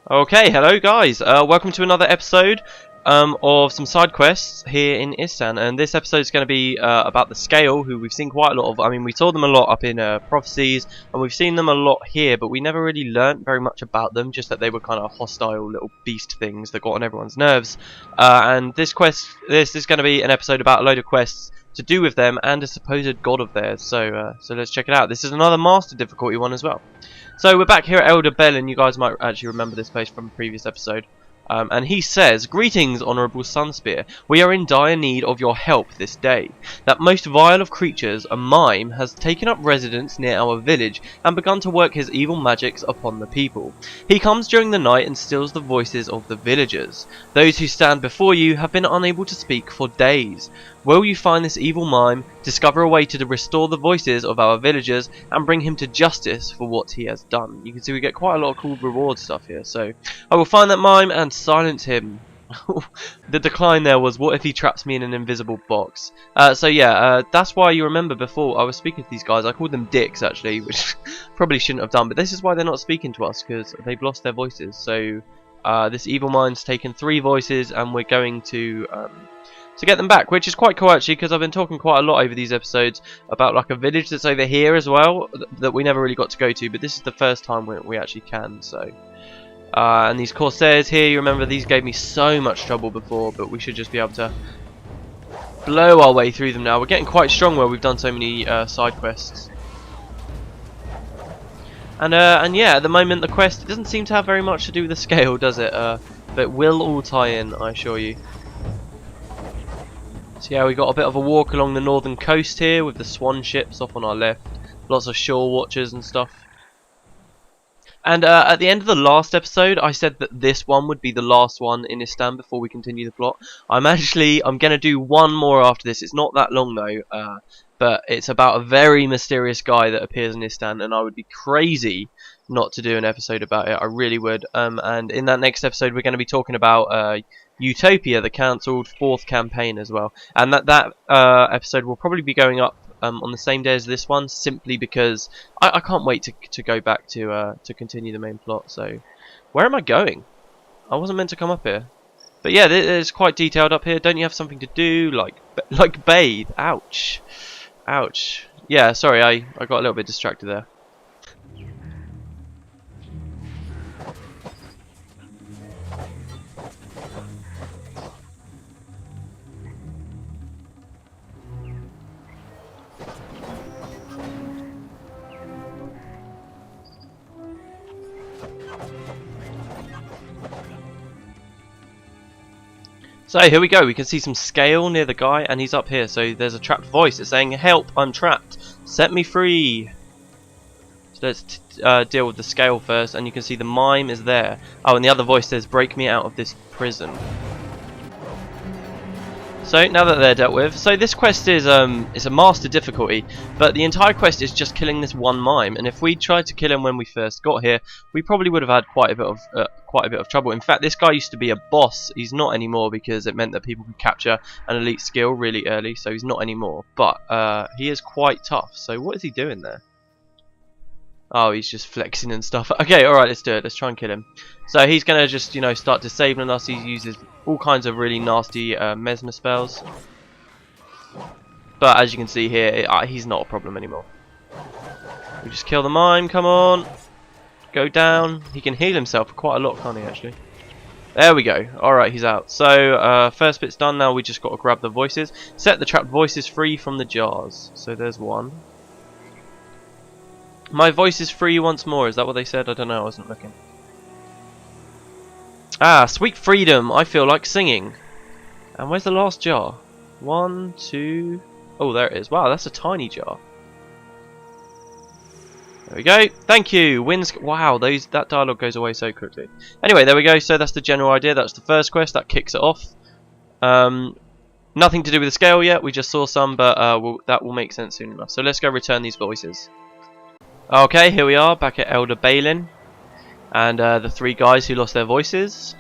Okay, hello guys. Welcome to another episode of some side quests here in Istan, and this episode is going to be about the Scale, who we've seen quite a lot of. I mean, we saw them a lot up in Prophecies, and we've seen them a lot here, but we never really learnt very much about them. Just that they were kind of hostile little beast things that got on everyone's nerves. And this is going to be an episode about a load of quests to do with them and a supposed god of theirs. So let's check it out. This is another master difficulty one as well. So we're back here at Elder Bellin. You guys might actually remember this place from a previous episode. And he says, "Greetings, Honourable Sunspear. We are in dire need of your help this day. That most vile of creatures, a mime, has taken up residence near our village and begun to work his evil magics upon the people. He comes during the night and steals the voices of the villagers. Those who stand before you have been unable to speak for days. Will you find this evil mime, discover a way to restore the voices of our villagers, and bring him to justice for what he has done?" You can see we get quite a lot of cool reward stuff here. So I will find that mime and silence him. The decline there was, what if he traps me in an invisible box? That's why you remember before I was speaking to these guys, I called them dicks actually, which probably shouldn't have done, but this is why they're not speaking to us, because they've lost their voices. So this evil mime's taken 3 voices, and we're going to get them back, which is quite cool actually, because I've been talking quite a lot over these episodes about like a village that's over here as well that we never really got to go to, but this is the first time we actually can. So and these Corsairs here, you remember these gave me so much trouble before, but we should just be able to blow our way through them now. We're getting quite strong where we've done so many side quests. And yeah, at the moment the quest, it doesn't seem to have very much to do with the Scale, does it? But it will all tie in, I assure you. So yeah, we got a bit of a walk along the northern coast here with the swan ships off on our left. Lots of shore watchers and stuff. And at the end of the last episode, I said that this one would be the last one in Istan before we continue the plot. I'm going to do one more after this. It's not that long though, but it's about a very mysterious guy that appears in Istan, and I would be crazy not to do an episode about it. I really would. And in that next episode, we're going to be talking about Utopia, the cancelled 4th campaign as well. And that episode will probably be going up on the same day as this one, simply because I can't wait to go back to continue the main plot. So where am I going? I wasn't meant to come up here. But yeah, it's quite detailed up here. Don't you have something to do, like bathe? Ouch, ouch. Yeah, sorry, I got a little bit distracted there. So here we go, we can see some Scale near the guy, and he's up here. So there's a trapped voice that's saying, "Help, I'm trapped, set me free." So let's deal with the Scale first, and you can see the mime is there. Oh, and the other voice says, "Break me out of this prison." So now that they're dealt with, so this quest is a master difficulty, but the entire quest is just killing this one mime. And if we tried to kill him when we first got here, we probably would have had quite a bit of trouble. In fact, this guy used to be a boss. He's not anymore, because it meant that people could capture an elite skill really early. So he's not anymore, but he is quite tough. So what is he doing there? Oh, he's just flexing and stuff. Okay, alright, let's do it. Let's try and kill him. So he's going to just, start disabling us. He uses all kinds of really nasty mesmer spells. But as you can see here, he's not a problem anymore. We just kill the mime, come on. Go down. He can heal himself quite a lot, can't he, actually? There we go. Alright, he's out. So, first bit's done. Now we just got to grab the voices. Set the trapped voices free from the jars. So there's one. My voice is free once more. Is that what they said? I don't know. I wasn't looking. Ah, sweet freedom. I feel like singing. And where's the last jar? 1, 2. Oh, there it is. Wow, that's a tiny jar. There we go. Thank you. Wow, that dialogue goes away so quickly. Anyway, there we go. So that's the general idea. That's the first quest. That kicks it off. Nothing to do with the Scale yet. We just saw some, but that will make sense soon enough. So let's go return these voices. Okay, here we are back at Elder Bellin, and the 3 guys who lost their voices.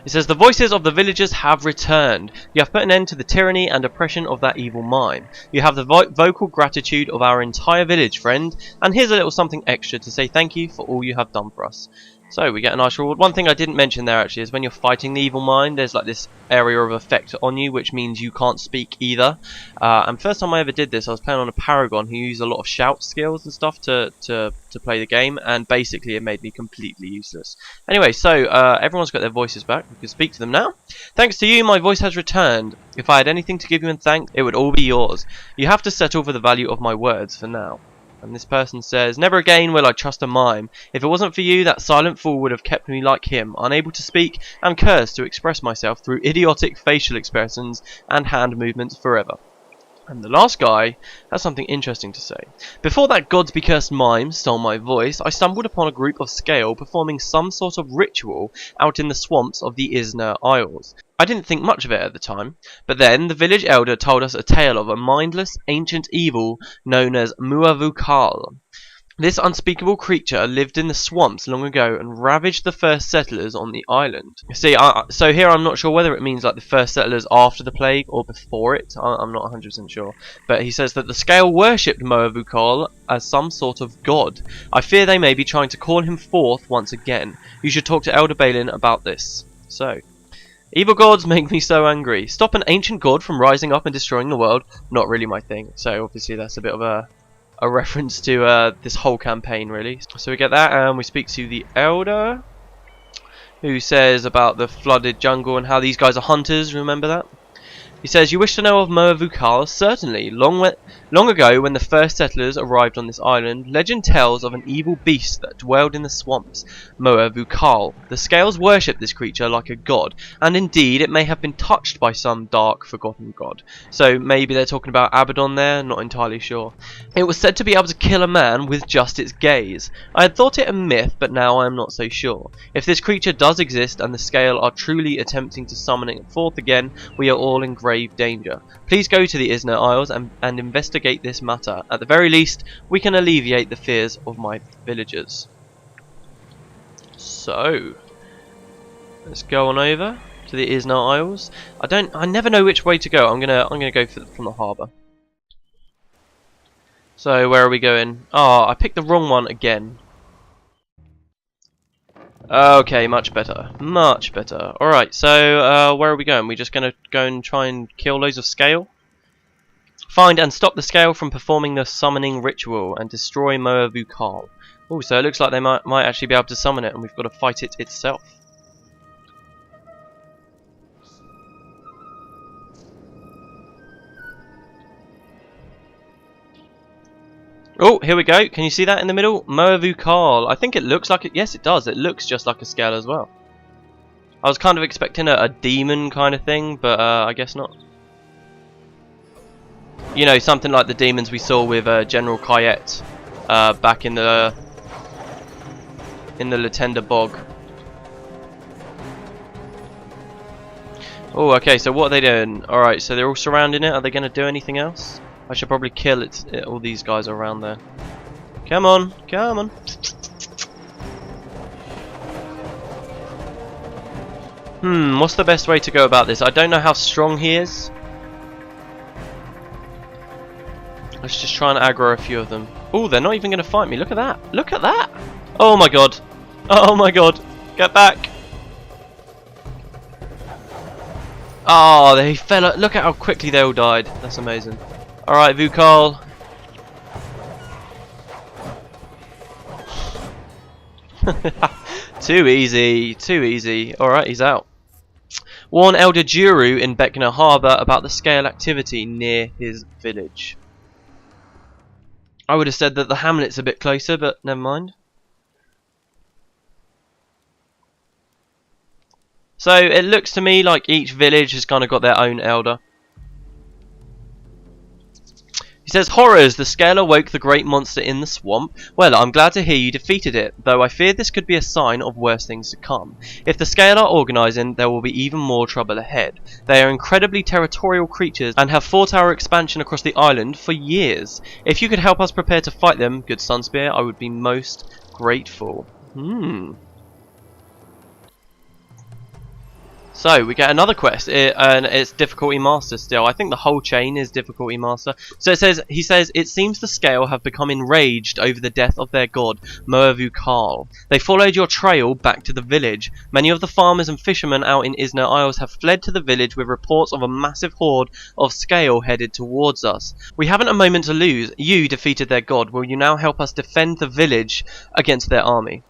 It says, the voices of the villagers have returned. You have put an end to the tyranny and oppression of that evil mime. You have the vocal gratitude of our entire village, friend. And here's a little something extra to say thank you for all you have done for us. So we get a nice reward. One thing I didn't mention there actually is when you're fighting the evil mime, there's like this area of effect on you, which means you can't speak either. And first time I ever did this, I was playing on a Paragon who used a lot of shout skills and stuff to play the game, and basically it made me completely useless. Anyway, so everyone's got their voices back. We can speak to them now. Thanks to you, my voice has returned. If I had anything to give you in thanks, it would all be yours. You have to settle for the value of my words for now. And this person says, never again will I trust a mime. If it wasn't for you, that silent fool would have kept me like him, unable to speak and cursed to express myself through idiotic facial expressions and hand movements forever. And the last guy has something interesting to say. Before that gods be cursed mime stole my voice, I stumbled upon a group of scale performing some sort of ritual out in the swamps of the Istan Isles. I didn't think much of it at the time, but then the village elder told us a tale of a mindless ancient evil known as Moa'Vu'Kaal. This unspeakable creature lived in the swamps long ago and ravaged the first settlers on the island. See, so here I'm not sure whether it means like the first settlers after the plague or before it. I'm not 100% sure. But he says that the scale worshipped Moa'Vu'Kaal as some sort of god. I fear they may be trying to call him forth once again. You should talk to Elder Balin about this. So, evil gods make me so angry. Stop an ancient god from rising up and destroying the world. Not really my thing. So obviously that's a bit of a reference to this whole campaign, really. So we get that, and we speak to the Elder, who says about the flooded jungle and how these guys are hunters. Remember that? He says, you wish to know of Moa'Vu'Kaal? Certainly. Long ago, when the first settlers arrived on this island, legend tells of an evil beast that dwelled in the swamps, Moa'Vu'Kaal. The scales worship this creature like a god, and indeed it may have been touched by some dark, forgotten god. So maybe they're talking about Abaddon there, not entirely sure. It was said to be able to kill a man with just its gaze. I had thought it a myth, but now I am not so sure. If this creature does exist, and the scale are truly attempting to summon it forth again, we are all in grave danger. Please go to the Istan Isles and investigate this matter. At the very least, we can alleviate the fears of my villagers. So, let's go on over to the Istan Isles. I never know which way to go. I'm gonna go from the harbour. So where are we going? Oh, I picked the wrong one again. Okay, much better. Much better. Alright, so where are we going? We're just going to go and try and kill loads of scale? Find and stop the scale from performing the summoning ritual and destroy Moa'Vu'Kaal. Oh, so it looks like they might actually be able to summon it, and we've got to fight it itself. Oh, here we go. Can you see that in the middle? Moa'Vu'Kaal. I think it looks like it. Yes, it does. It looks just like a scale as well. I was kind of expecting a demon kind of thing, but I guess not. You know, something like the demons we saw with General Kayet back in the Latenda Bog. Oh, okay. So what are they doing? All right. So they're all surrounding it. Are they going to do anything else? I should probably kill all these guys around there. Come on, come on. What's the best way to go about this? I don't know how strong he is. Let's just try and aggro a few of them. Oh, they're not even going to fight me. Look at that. Look at that. Oh my god. Oh my god. Get back. Oh, they fell. Look at how quickly they all died. That's amazing. Alright, Vu'Kaal. Too easy, too easy. Alright, he's out. Warn Elder Juru in Beckner Harbour about the scale activity near his village. I would have said that the hamlet's a bit closer, but never mind. So it looks to me like each village has kind of got their own elder. He says, horrors, the scale awoke the great monster in the swamp. Well, I'm glad to hear you defeated it, though I fear this could be a sign of worse things to come. If the scale are organising, there will be even more trouble ahead. They are incredibly territorial creatures and have fought our expansion across the island for years. If you could help us prepare to fight them, good Sunspear, I would be most grateful. So we get another quest, and it's difficulty master still. I think the whole chain is difficulty master. So he says, it seems the scale have become enraged over the death of their god, Moa'Vu'Kaal. They followed your trail back to the village. Many of the farmers and fishermen out in Isna Isles have fled to the village with reports of a massive horde of scale headed towards us. We haven't a moment to lose. You defeated their god. Will you now help us defend the village against their army?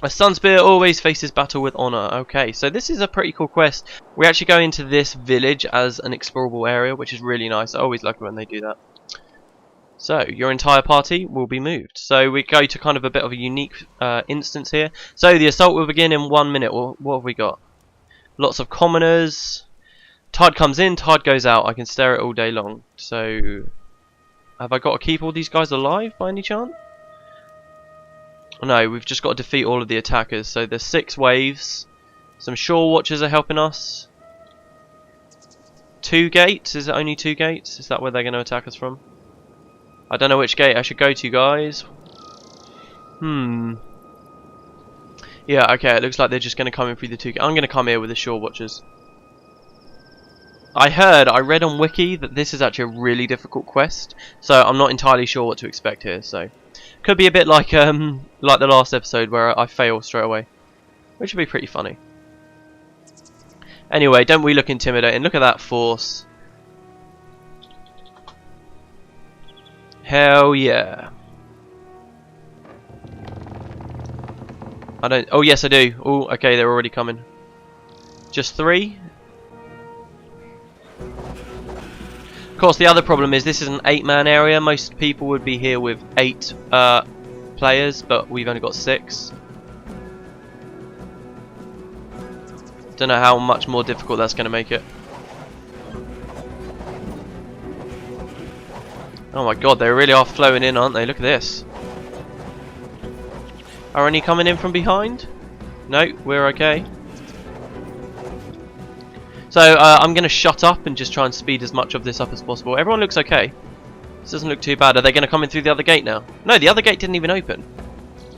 A Sunspear always faces battle with honour. Okay, so this is a pretty cool quest. We actually go into this village as an explorable area, which is really nice. I always like it when they do that. So, your entire party will be moved. So we go to kind of a bit of a unique instance here. So the assault will begin in 1 minute. Well, what have we got? Lots of commoners. Tide comes in, tide goes out. I can stare at it all day long. So, have I got to keep all these guys alive by any chance? No, we've just got to defeat all of the attackers. So there's 6 waves. Some shore watchers are helping us. 2 gates? Is it only 2 gates? Is that where they're going to attack us from? I don't know which gate I should go to, guys. Yeah, okay, it looks like they're just going to come in through the 2 gates. I'm going to come here with the shore watchers. I read on Wiki that this is actually a really difficult quest. So I'm not entirely sure what to expect here, so... Could be a bit like the last episode where I fail straight away, which would be pretty funny. Anyway, don't we look intimidating? Look at that force. Hell yeah. I don't... Oh yes I do. Oh, okay, they're already coming. Just 3? Of course, the other problem is this is an 8-man area. Most people would be here with 8 players, but we've only got 6. Don't know how much more difficult that's going to make it. Oh my god, they really are flowing in, aren't they? Look at this. Are any coming in from behind? No, we're okay. So I'm going to shut up and just try and speed as much of this up as possible. Everyone looks okay. This doesn't look too bad. Are they going to come in through the other gate now? No, the other gate didn't even open.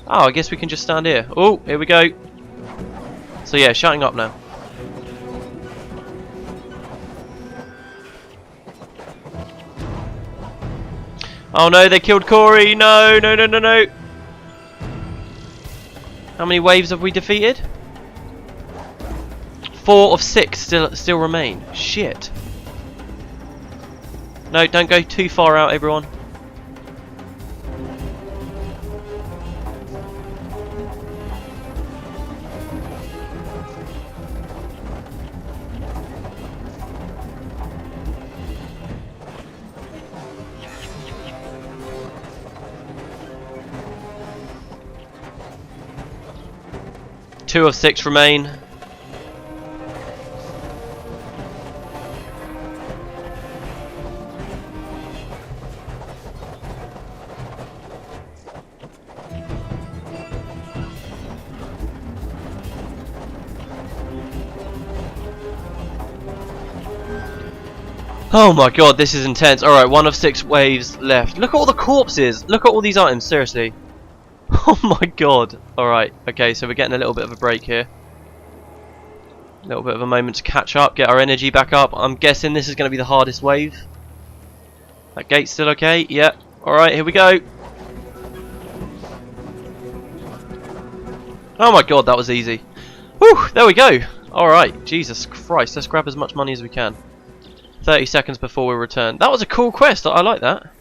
Oh, I guess we can just stand here. Oh, here we go. So yeah, shutting up now. Oh no, they killed Corey. No, no, no, no, no. How many waves have we defeated? 4 of 6 still remain. Shit. No, don't go too far out, everyone. Two of 6 remain. Oh my god, this is intense. Alright, 1 of 6 waves left. Look at all the corpses. Look at all these items, seriously. Oh my god. Alright, okay, so we're getting a little bit of a break here. A little bit of a moment to catch up, get our energy back up. I'm guessing this is going to be the hardest wave. That gate's still okay? Yep. Alright, here we go. Oh my god, that was easy. Whew, there we go. Alright, Jesus Christ, let's grab as much money as we can. 30 seconds before we return. That was a cool quest, I like that.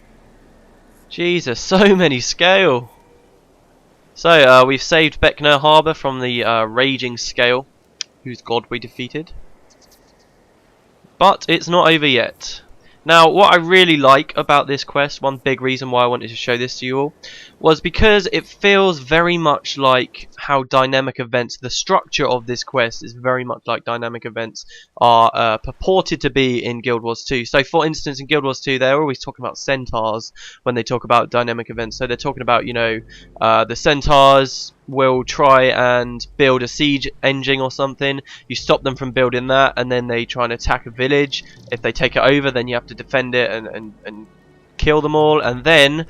Jesus, so many scale. So, we've saved Beckner Harbour from the raging scale, whose god we defeated. But it's not over yet. Now, what I really like about this quest, one big reason why I wanted to show this to you all, was because it feels very much like how dynamic events, the structure of this quest is very much like dynamic events are purported to be in Guild Wars 2. So, for instance, in Guild Wars 2, they're always talking about centaurs when they talk about dynamic events. So, they're talking about, you know, the centaurs will try and build a siege engine or something. You stop them from building that, and then they try and attack a village. If they take it over, then you have to defend it and kill them all, and then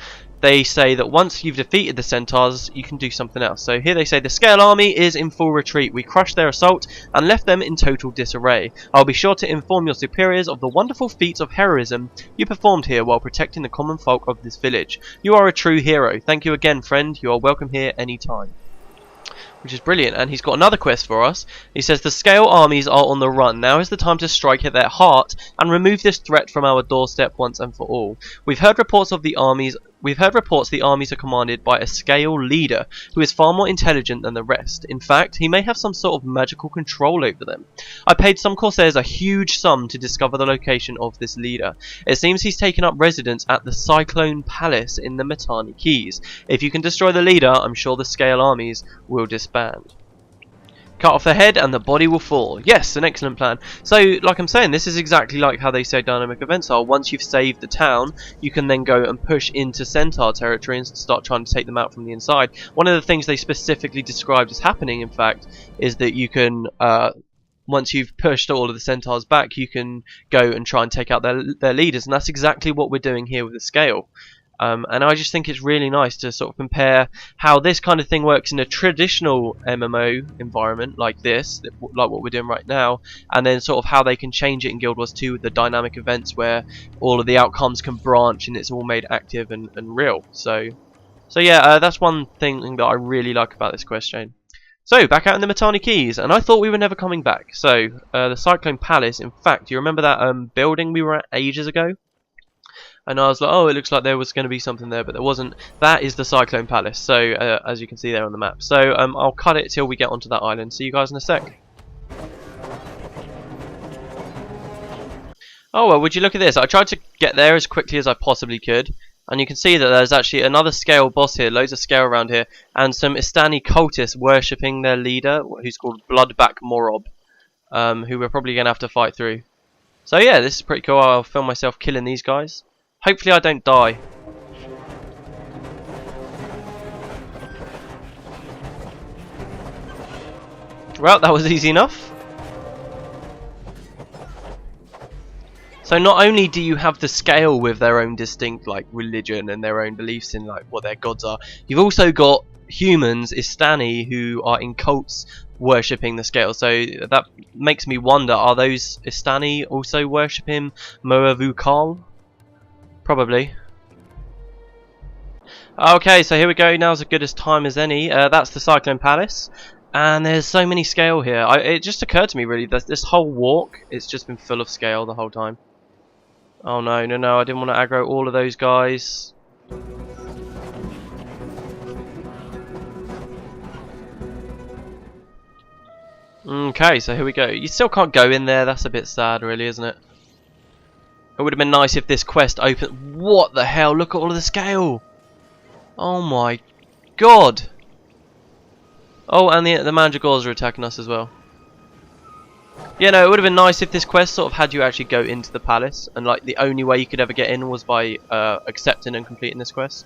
they say that once you've defeated the centaurs, you can do something else. So here they say the Scale army is in full retreat. We crushed their assault and left them in total disarray. I'll be sure to inform your superiors of the wonderful feats of heroism you performed here while protecting the common folk of this village. You are a true hero. Thank you again, friend. You are welcome here anytime. Which is brilliant, and he's got another quest for us. He says the Scale armies are on the run. Now is the time to strike at their heart and remove this threat from our doorstep once and for all. We've heard reports the armies are commanded by a Scale leader who is far more intelligent than the rest. In fact, he may have some sort of magical control over them. I paid some corsairs a huge sum to discover the location of this leader. It seems he's taken up residence at the Cyclone Palace in the Mitanni Keys. If you can destroy the leader, I'm sure the Scale armies will disband. Cut off the head and the body will fall. Yes, an excellent plan. So, like I'm saying, this is exactly like how they say dynamic events are. Once you've saved the town, you can then go and push into Centaur territory and start trying to take them out from the inside. One of the things they specifically described as happening, in fact, is that you can, once you've pushed all of the Centaurs back, you can go and try and take out their leaders. And that's exactly what we're doing here with the Scale. And I just think it's really nice to sort of compare how this kind of thing works in a traditional MMO environment like this, like what we're doing right now, and then sort of how they can change it in Guild Wars 2 with the dynamic events where all of the outcomes can branch and it's all made active and real. So yeah, that's one thing that I really like about this quest chain. So, back out in the Mitanni Keys, and I thought we were never coming back. So, the Cyclone Palace, in fact, do you remember that building we were at ages ago? And I was like, oh, it looks like there was going to be something there, but there wasn't. That is the Cyclone Palace, so as you can see there on the map. So I'll cut it till we get onto that island. See you guys in a sec. Oh, well, would you look at this? I tried to get there as quickly as I possibly could. And you can see that there's actually another Scale boss here, loads of Scale around here, and some Istani cultists worshipping their leader, who's called Bloodback Morob, who we're probably going to have to fight through. So yeah, this is pretty cool. I'll film myself killing these guys. Hopefully I don't die. Well, that was easy enough. So not only do you have the Scale with their own distinct like religion and their own beliefs in like what their gods are, you've also got humans, Istani, who are in cults worshipping the Scale. So that makes me wonder, are those Istani also worshipping Moa'Vu'Kaal? Probably. Okay, so here we go. Now's as good a time as any. That's the Cyclone Palace, and there's so many Scale here. It just occurred to me really that this whole walk, it's just been full of Scale the whole time. Oh no, I didn't want to aggro all of those guys. Okay, so here we go. You still can't go in there. That's a bit sad, really, isn't it? It would have been nice if this quest opened. What the hell? Look at all of the Scale. Oh my god. Oh, and the Mandragores are attacking us as well. Yeah, no, it would have been nice if this quest sort of had you actually go into the palace, and like the only way you could ever get in was by accepting and completing this quest.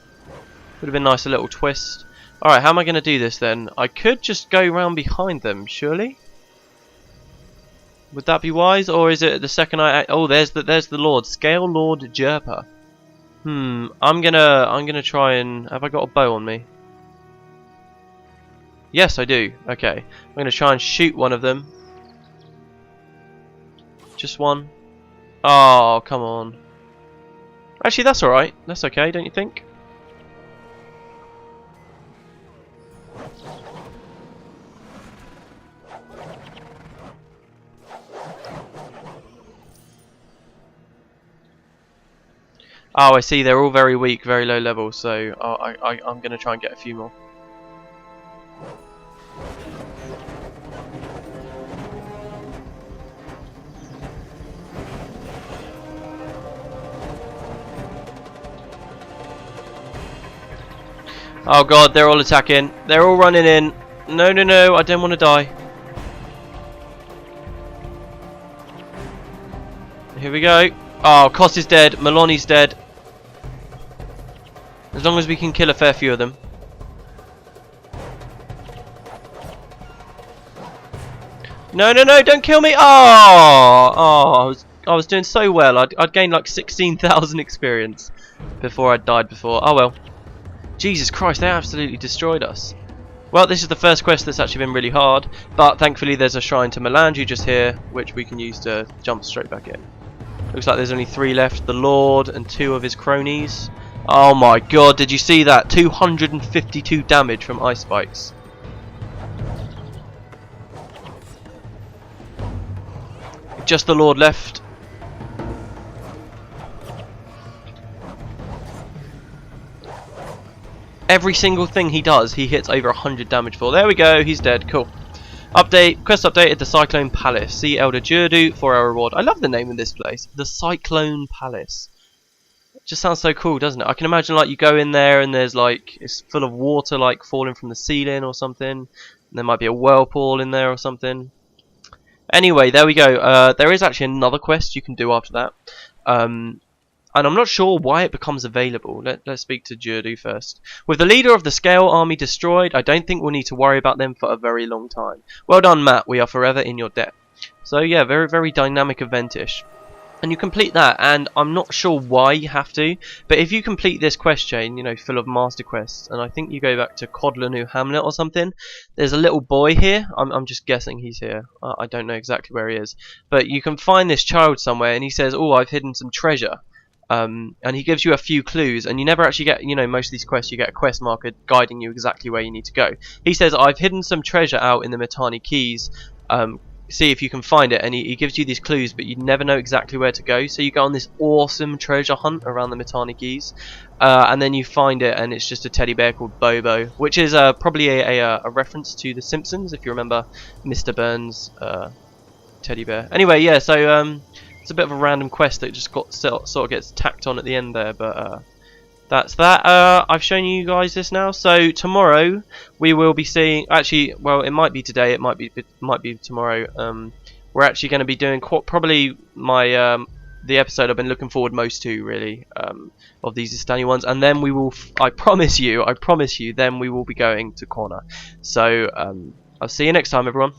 Would have been nice, a little twist. Alright, how am I going to do this then? I could just go around behind them, surely? Would that be wise, or is it the second I... Oh, there's the Lord, Scale Lord Jerpa. I'm gonna try and... Have I got a bow on me? Yes, I do. Okay, I'm gonna try and shoot one of them. Just one. Oh, come on. Actually, that's alright. That's okay, don't you think? Oh, I see. They're all very weak, very low level, so I'm going to try and get a few more. Oh god, they're all attacking. They're all running in. No, I don't want to die. Here we go. Oh, Koss is dead. Maloney's dead. As long as we can kill a fair few of them. No, don't kill me. Oh, I was doing so well. I'd gained like 16,000 experience before I died before. Oh well. Jesus Christ, they absolutely destroyed us. Well, this is the first quest that's actually been really hard, but thankfully there's a shrine to Melanju just here, which we can use to jump straight back in. Looks like there's only 3 left, the Lord and 2 of his cronies. Oh my god, did you see that? 252 damage from ice spikes. Just the Lord left. Every single thing he does, he hits over 100 damage for. There we go, he's dead. Cool. Update, quest update at the Cyclone Palace. See Elder Jurdu for our reward. I love the name of this place. The Cyclone Palace. It just sounds so cool, doesn't it? I can imagine like you go in there and there's like, it's full of water like falling from the ceiling or something. And there might be a whirlpool in there or something. Anyway, there we go. There is actually another quest you can do after that. And I'm not sure why it becomes available. Let's speak to Jurdu first. With the leader of the Scale army destroyed, I don't think we'll need to worry about them for a very long time. Well done, Matt. We are forever in your debt. So yeah, very, very dynamic eventish. And you complete that, and I'm not sure why you have to, but if you complete this quest chain, you know, full of master quests, and I think you go back to Codlanu Hamlet or something, there's a little boy here. I'm just guessing he's here. I don't know exactly where he is. But you can find this child somewhere, and he says, oh, I've hidden some treasure. And he gives you a few clues, and you never actually get, you know, most of these quests you get a quest marker guiding you exactly where you need to go. He says, I've hidden some treasure out in the Mittani Keys, see if you can find it, and he gives you these clues, but you never know exactly where to go, so you go on this awesome treasure hunt around the Mittani Keys, and then you find it, and it's just a teddy bear called Bobo, which is probably a reference to The Simpsons, if you remember Mr. Burns' teddy bear. Anyway, yeah, so it's a bit of a random quest that just got sort of gets tacked on at the end there, but that's that. I've shown you guys this now. So tomorrow we will be seeing. Actually, well, it might be today. It might be tomorrow. We're actually going to be doing probably my the episode I've been looking forward most to, really, of these Istani ones. And then we will. I promise you. Then we will be going to Corner. So I'll see you next time, everyone.